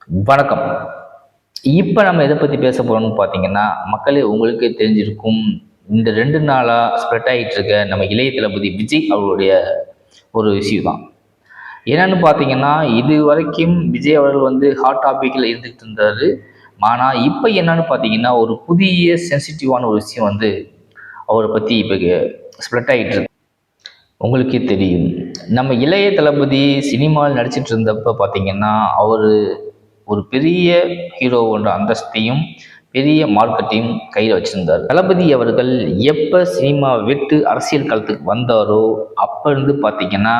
வணக்கம். இப்போ நம்ம எதை பற்றி பேச போகிறோம்னு பார்த்தீங்கன்னா, மக்களே உங்களுக்கே தெரிஞ்சிருக்கும். இந்த 2 நாளாக ஸ்ப்ரெட் ஆகிட்டு இருக்க நம்ம இளைய தளபதி விஜய் அவர்களுடைய ஒரு இஷ்யூ தான். என்னன்னு பார்த்தீங்கன்னா, இது வரைக்கும் விஜய் அவர்கள் ஹாட் டாபிக்கில் இருந்துகிட்டு இருந்தார். ஆனால் இப்போ என்னன்னு பார்த்தீங்கன்னா, ஒரு புதிய சென்சிட்டிவான ஒரு விஷயம் அவரை பற்றி இப்போ ஸ்ப்ரெட் ஆகிட்டு இருக்கு. உங்களுக்கே தெரியும், நம்ம இளைய தளபதி சினிமாவில் நடிச்சிட்டு இருந்தப்போ பார்த்தீங்கன்னா, அவர் ஒரு பெரிய ஹீரோவோட அந்தஸ்தையும் பெரிய மார்க்கெட்டையும் கையில் வச்சிருந்தார். தளபதி அவர்கள் எப்போ சினிமா விட்டு அரசியல் களத்துக்கு வந்தாரோ அப்போ இருந்து பார்த்தீங்கன்னா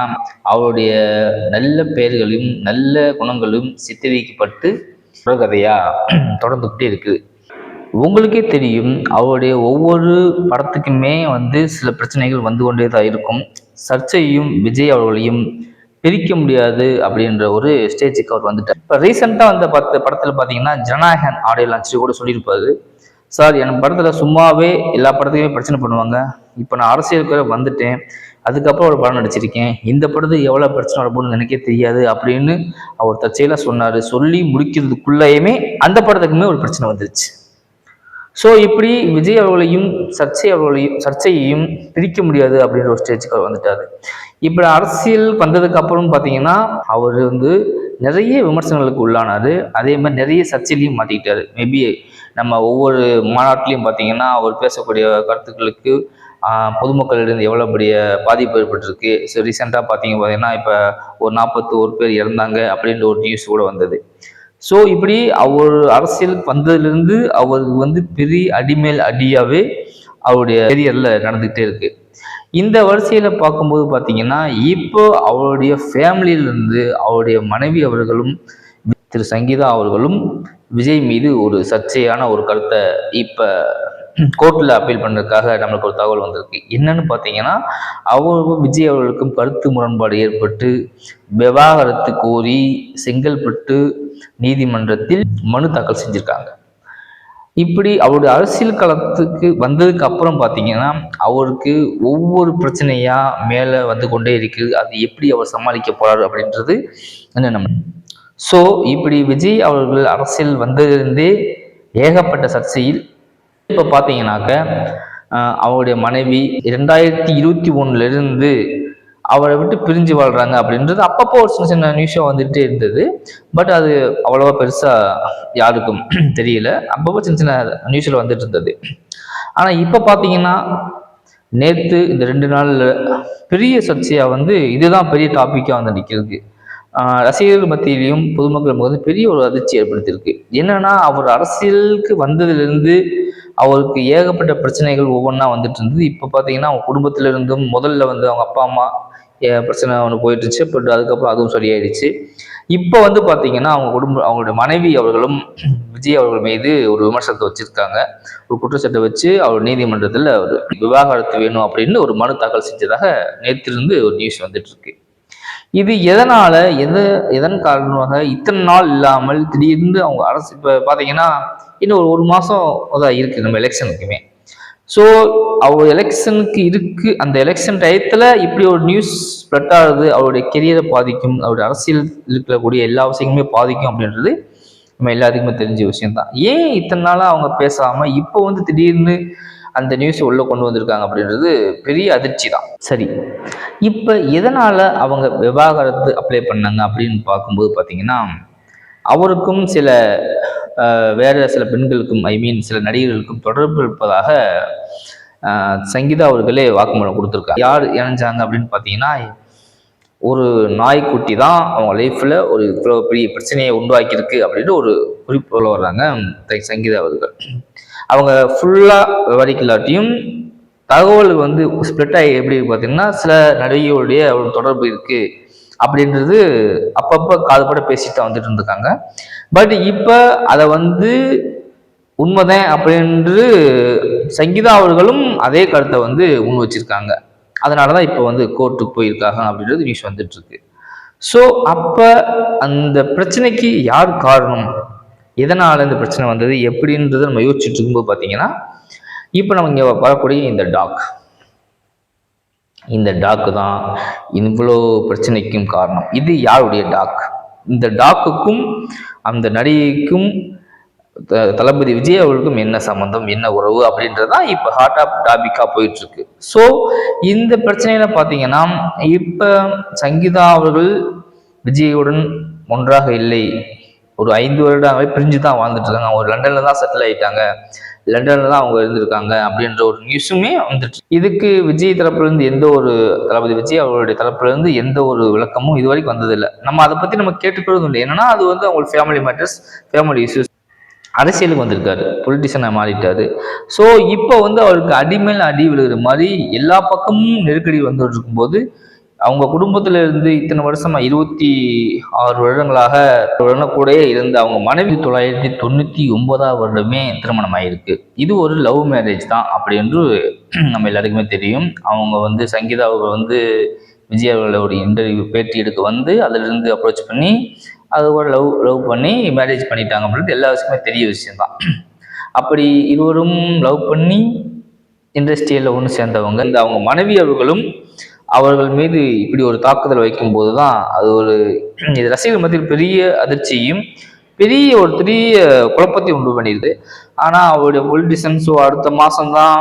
அவருடைய நல்ல பெயர்களும் நல்ல குணங்களும் சித்தரிக்கப்பட்டு கதையாக தொடர்ந்துக்கிட்டே இருக்குது. உங்களுக்கே தெரியும், அவருடைய ஒவ்வொரு படத்துக்குமே சில பிரச்சனைகள் வந்து கொண்டே தான் இருக்கும். சர்ச்சையும் விஜய் அவர்களையும் பிரிக்க முடியாது அப்படின்ற ஒரு ஸ்டேஜுக்கு அவர் வந்துட்டார். இப்போ ரீசெண்டாக வந்த படத்தில் பார்த்தீங்கன்னா ஜனநாயகன் ஆடியோ லான்ச்சு கூட சொல்லியிருப்பாரு, சார் என் படத்தில் சும்மாவே எல்லா படத்துக்குமே பிரச்சனை பண்ணுவாங்க, இப்போ நான் அரசியலுக்கு வந்துட்டேன், அதுக்கப்புறம் ஒரு படம் நடிச்சிருக்கேன், இந்த படத்துக்கு எவ்வளோ பிரச்சனை வரப்போன்னு எனக்கே தெரியாது அப்படின்னு அவர் தற்செயலாக சொன்னார். சொல்லி முடிக்கிறதுக்குள்ளேயுமே அந்த படத்துக்குமே ஒரு பிரச்சனை வந்துருச்சு. ஸோ இப்படி விஜய் அவர்களையும் சர்ச்சையையும் பிரிக்க முடியாது அப்படின்ற ஒரு ஸ்டேஜுக்கு அவர் வந்துட்டார். இப்படி அரசியல் வந்ததுக்கு அப்புறம் பார்த்தீங்கன்னா அவர் நிறைய விமர்சனங்களுக்கு உள்ளானார். அதே மாதிரி நிறைய சர்ச்சையிலையும் மாட்டிக்கிட்டாரு. மேபி நம்ம ஒவ்வொரு மாநாட்டிலையும் பார்த்தீங்கன்னா அவர் பேசக்கூடிய கருத்துக்களுக்கு பொதுமக்களிடம் எவ்வளோ பெரிய பாதிப்பு ஏற்பட்டிருக்கு. ஸோ ரீசெண்டாக பார்த்தீங்கன்னா இப்போ ஒரு 41 பேர் இறந்தாங்க அப்படின்ற ஒரு நியூஸ் கூட வந்தது. ஸோ இப்படி அவர் அரசியலுக்கு வந்ததுலேருந்து அவருக்கு பெரிய அடிமேல் அடியாகவே அவருடைய கெரியரில் நடந்துகிட்டே இருக்கு. இந்த வரிசையில் பார்க்கும்போது பார்த்தீங்கன்னா இப்போ அவருடைய ஃபேமிலியிலிருந்து அவருடைய மனைவி அவர்களும் திரு சங்கீதா அவர்களும் விஜய் மீது ஒரு சர்ச்சையான ஒரு கருத்தை இப்போ கோர்ட்டில் அப்பீல் பண்ணுறதுக்காக நம்மளுக்கு ஒரு தகவல் வந்திருக்கு. என்னன்னு பார்த்தீங்கன்னா அவருக்கும் விஜய் அவர்களுக்கும் கருத்து முரண்பாடு ஏற்பட்டு விவாகரத்து கோரி செங்கல்பட்டு நீதிமன்றத்தில் மனு தாக்கல் செஞ்சுருக்காங்க. இப்படி அவருடைய அரசியல் களத்துக்கு வந்ததுக்கு அப்புறம் பார்த்தீங்கன்னா அவருக்கு ஒவ்வொரு பிரச்சனையா மேலே வந்து கொண்டே இருக்குது. அது எப்படி அவர் சமாளிக்க போறாரு அப்படின்றது நம்ம. ஸோ இப்படி விஜய் அவர்கள் அரசியல் வந்ததிலிருந்தே ஏகப்பட்ட சர்ச்சையில் இப்போ பார்த்தீங்கன்னாக்க அவருடைய மனைவி 2021 அவரை விட்டு பிரிஞ்சு வாழ்றாங்க அப்படின்றது அப்பப்போ ஒரு சின்ன சின்ன நியூஸாக வந்துகிட்டே இருந்தது. பட் அது அவ்வளோவா பெருசாக யாருக்கும் தெரியல. அப்பப்போ சின்ன சின்ன நியூஸில் வந்துட்டு இருந்தது. ஆனால் இப்போ பார்த்தீங்கன்னா நேற்று இந்த 2 நாளில் பெரிய சர்ச்சையாக இதுதான் பெரிய டாப்பிக்காக நிற்கிறது. ரசிகர்கள் மத்தியிலையும் பொதுமக்கள் பெரிய ஒரு அதிர்ச்சி ஏற்படுத்தியிருக்கு. என்னன்னா அவர் அரசியலுக்கு வந்ததுலேருந்து அவருக்கு ஏகப்பட்ட பிரச்சனைகள் ஒவ்வொன்றா வந்துட்டு இருந்தது. இப்போ பார்த்தீங்கன்னா அவங்க குடும்பத்திலிருந்தும் முதல்ல அவங்க அப்பா அம்மா பிரச்சனை ஒன்று போயிட்டு இருந்துச்சு. பட் அதுக்கப்புறம் அதுவும் சரியாயிடுச்சு. இப்போ பார்த்தீங்கன்னா அவங்களுடைய மனைவி அவர்களும் விஜய் அவர்கள் மீது ஒரு விமர்சனத்தை வச்சிருக்காங்க. ஒரு குற்றச்சாட்டை வச்சு அவர் நீதிமன்றத்தில் ஒரு விவாகரத்து வேணும் அப்படின்னு ஒரு மனு தாக்கல் செஞ்சதாக நேற்றிலிருந்து ஒரு நியூஸ் வந்துட்டு இருக்கு. இது எதன் காரணமாக இத்தனை நாள் இல்லாமல் திடீர்னு அவங்க அரசு இப்போ பார்த்தீங்கன்னா இன்னும் ஒரு மாதம் தான் இருக்குது நம்ம எலெக்ஷனுக்குமே. ஸோ அவர் எலெக்ஷனுக்கு இருக்கு. அந்த எலெக்ஷன் டயத்தில் இப்படி ஒரு நியூஸ் ஸ்ப்ரெட் ஆகுது, அவருடைய கெரியரை பாதிக்கும், அவருடைய அரசியல் இருக்கக்கூடிய எல்லா விஷயங்களுமே பாதிக்கும் அப்படின்றது நம்ம எல்லாத்துக்குமே தெரிஞ்ச விஷயம்தான். ஏன் இத்தனை நாளாக அவங்க பேசாமல் இப்போ திடீர்னு அந்த நியூஸை உள்ளே கொண்டு வந்திருக்காங்க அப்படின்றது பெரிய அதிர்ச்சி தான். சரி, இப்போ எதனால் அவங்க விவாகரத்து அப்ளை பண்ணாங்க அப்படின்னு பார்க்கும்போது பார்த்தீங்கன்னா அவருக்கும் சில வேறு சில பெண்களுக்கும் சில நடிகர்களுக்கும் தொடர்பு இருப்பதாக சங்கீதா அவர்களே வாக்குமூலம் கொடுத்துருக்காங்க. யார் இணைஞ்சாங்க அப்படின்னு பார்த்தீங்கன்னா ஒரு நாய்க்குட்டி தான் அவங்க லைஃப்பில் ஒரு இவ்வளோ பெரிய பிரச்சனையை உண்டாக்கியிருக்கு அப்படின்னு ஒரு குறிப்பில் வர்றாங்க சங்கீதா அவர்கள். அவங்க ஃபுல்லாக விவரிக்கலாட்டியும் தகவல் ஸ்ப்ளிட் ஆகி எப்படி பார்த்தீங்கன்னா சில நடிகைகளுடைய ஒரு தொடர்பு இருக்குது அப்படின்றது அப்பப்போ காதுபட பேசிட்டு தான் வந்துட்டு இருந்திருக்காங்க. பட் இப்போ அதை உண்மைதான் அப்படின்று சங்கீதா அவர்களும் அதே கருத்தை முன் வச்சிருக்காங்க. அதனால தான் இப்போ கோர்ட்டுக்கு போயிருக்காங்க அப்படின்றது நியூஸ் வந்துட்டு இருக்கு. ஸோ அப்போ அந்த பிரச்சனைக்கு யார் காரணம், எதனால் இந்த பிரச்சனை வந்தது எப்படின்றத நம்ம யோசிச்சுட்டு இருக்கும்போது பார்த்தீங்கன்னா இப்போ நம்ம இங்கே வரக்கூடிய இந்த டாக் தான் இவ்வளோ பிரச்சனைக்கும் காரணம். இது யாருடைய டாக்? இந்த டாக்குக்கும் அந்த நடிகைக்கும் தளபதி விஜய் அவர்களுக்கும் என்ன சம்பந்தம், என்ன உறவு அப்படின்றதான் இப்போ ஹாட் ஆஃப் டாபிக்கா போயிட்டு இருக்கு. ஸோ இந்த பிரச்சனையில பார்த்தீங்கன்னா இப்போ சங்கீதா அவர்கள் விஜயுடன் ஒன்றாக இல்லை, ஒரு 5 வருடங்கள் பிரிஞ்சு தான் வாழ்ந்துட்டு இருக்காங்க. அவங்க லண்டன்ல தான் செட்டில் ஆயிட்டாங்க, லண்டன்ல தான் அவங்க இருந்திருக்காங்க அப்படின்ற ஒரு நியூஸுமே வந்துட்டு. இதுக்கு விஜய் தரப்புல இருந்து எந்த ஒரு தளபதி விஜய் அவருடைய தரப்புல இருந்து எந்த ஒரு விளக்கமும் இது வரைக்கும் வந்ததில்லை. நம்ம அதை பத்தி நம்ம கேட்டுக்கிறதும் இல்லை. என்னன்னா அது வந்து அவங்க ஃபேமிலி மேட்டர்ஸ், ஃபேமிலி இஷ்யூஸ். அரசியலுக்கு வந்திருக்காரு, பொலிட்டிஷியனை மாறிட்டாரு. ஸோ இப்போ வந்து அவருக்கு அடிமேல் அடி விழுகிற மாதிரி எல்லா பக்கமும் நெருக்கடி வந்துட்டு இருக்கும்போது அவங்க குடும்பத்துல இருந்து இத்தனை வருஷமா 26 வருடங்களாக கூட இருந்த அவங்க மனைவி 1999 வருடமே திருமணம் ஆயிருக்கு. இது ஒரு லவ் மேரேஜ் தான் அப்படி என்று நம்ம எல்லாருக்குமே தெரியும். அவங்க வந்து சங்கீதா அவர்கள் வந்து விஜய் அவர்களோட இன்டர்வியூ பேட்டி எடுக்க வந்து அதிலிருந்து அப்ரோச் பண்ணி அது கூட லவ் பண்ணி மேரேஜ் பண்ணிட்டாங்க அப்படின்றது எல்லா விஷயமே தெரிய விஷயம்தான். அப்படி இருவரும் லவ் பண்ணி இண்டஸ்ட்ரியில் ஒன்று சேர்ந்தவங்க. இந்த அவங்க மனைவி அவர்கள் மீது இப்படி ஒரு தாக்குதல் வைக்கும் போது தான் அது ஒரு ரசிகர்கள் மத்தியில் பெரிய அதிர்ச்சியும் பெரிய குழப்பத்தையும் உண்டு பண்ணிடுது. ஆனால் அவருடைய பொலிட்டிஷியன் ஸோ அடுத்த மாதம்தான்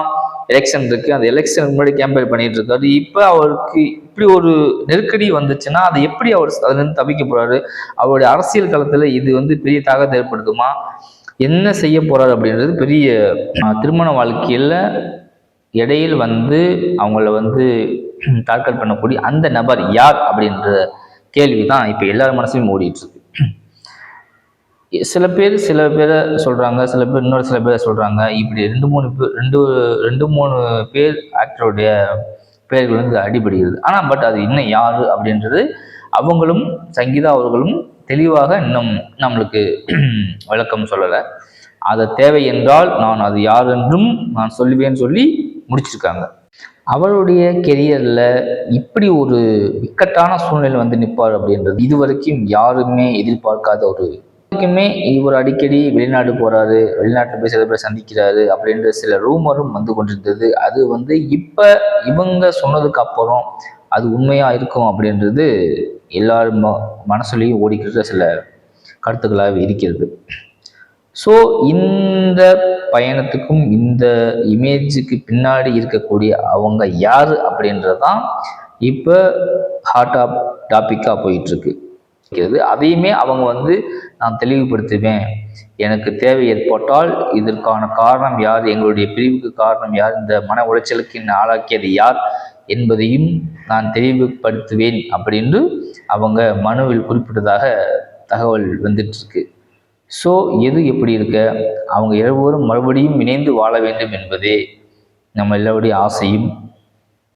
எலெக்ஷன் இருக்கு, அந்த எலெக்ஷனுக்கு முன்னாடி கேம்பெயின் பண்ணிட்டு இருக்காரு. இப்போ அவருக்கு இப்படி ஒரு நெருக்கடி வந்துச்சுன்னா அதை எப்படி அவர் அதுலேருந்து தப்பிக்க போறாரு? அவருடைய அரசியல் களத்தில் இது வந்து பெரிய தாக்கத்தை ஏற்படுத்துமா? என்ன செய்ய போறாரு அப்படின்றது பெரிய திருமண வாழ்க்கையில் இடையில் வந்து அவங்கள வந்து டார்கெட் பண்ணக்கூடிய அந்த நபர் யார் அப்படின்ற கேள்வி தான் இப்போ எல்லார் மனசுலையும் ஓடிட்டு இருக்கு. சில பேரை சொல்றாங்க, சில பேர் இன்னொரு சில பேரை சொல்றாங்க. இப்படி ரெண்டு மூணு பேர் ஆக்டருடைய பெயர்கள் வந்து அடிபடுகிறது. ஆனால் பட் அது இன்னும் யாரு அப்படின்றது அவங்களும் சங்கீதா அவர்களும் தெளிவாக இன்னும் நம்மளுக்கு விளக்கம் சொல்லலை. அது தேவை என்றால் நான் அது யார் என்றும் நான் சொல்லுவேன்னு சொல்லி முடிச்சிருக்காங்க. அவருடைய கெரியரில் இப்படி ஒரு இக்கட்டான சூழ்நிலை வந்து நிற்பார் அப்படின்றது இதுவரைக்கும் யாருமே எதிர்பார்க்காத ஒரு இவர் அடிக்கடி வெளிநாடு போறாரு, வெளிநாட்டில் போய் சில பேர் சந்திக்கிறாரு அப்படின்ற சில ரூமரும் வந்து கொண்டிருந்தது. அது வந்து இப்ப இவங்க சொன்னதுக்கு அப்புறம் அது உண்மையா இருக்கும் அப்படின்றது எல்லாரும் மனசுலையும் ஓடிக்கிற சில கருத்துக்களாக இருக்கிறது. ஸோ இந்த பயணத்துக்கும் இந்த இமேஜுக்கு பின்னாடி இருக்கக்கூடிய அவங்க யார் அப்படின்றதான் இப்போ ஹாட் ஆஃப் டாப்பிக்காக போயிட்டுருக்கு. அதையுமே அவங்க வந்து நான் தெளிவுபடுத்துவேன், எனக்கு தேவை ஏற்பட்டால் இதற்கான காரணம் யார், எங்களுடைய பிரிவுக்கு காரணம் யார், இந்த மன உளைச்சலுக்கு ஆளாக்கியது யார் என்பதையும் நான் தெளிவுபடுத்துவேன் அப்படின்னு அவங்க மனுவில் குறிப்பிட்டதாக தகவல் வந்துட்டு இருக்கு. ஸோ எது எப்படி இருக்க அவங்க இருவரும் மறுபடியும் இணைந்து வாழ வேண்டும் என்பதே நம்ம எல்லாருடைய ஆசையும்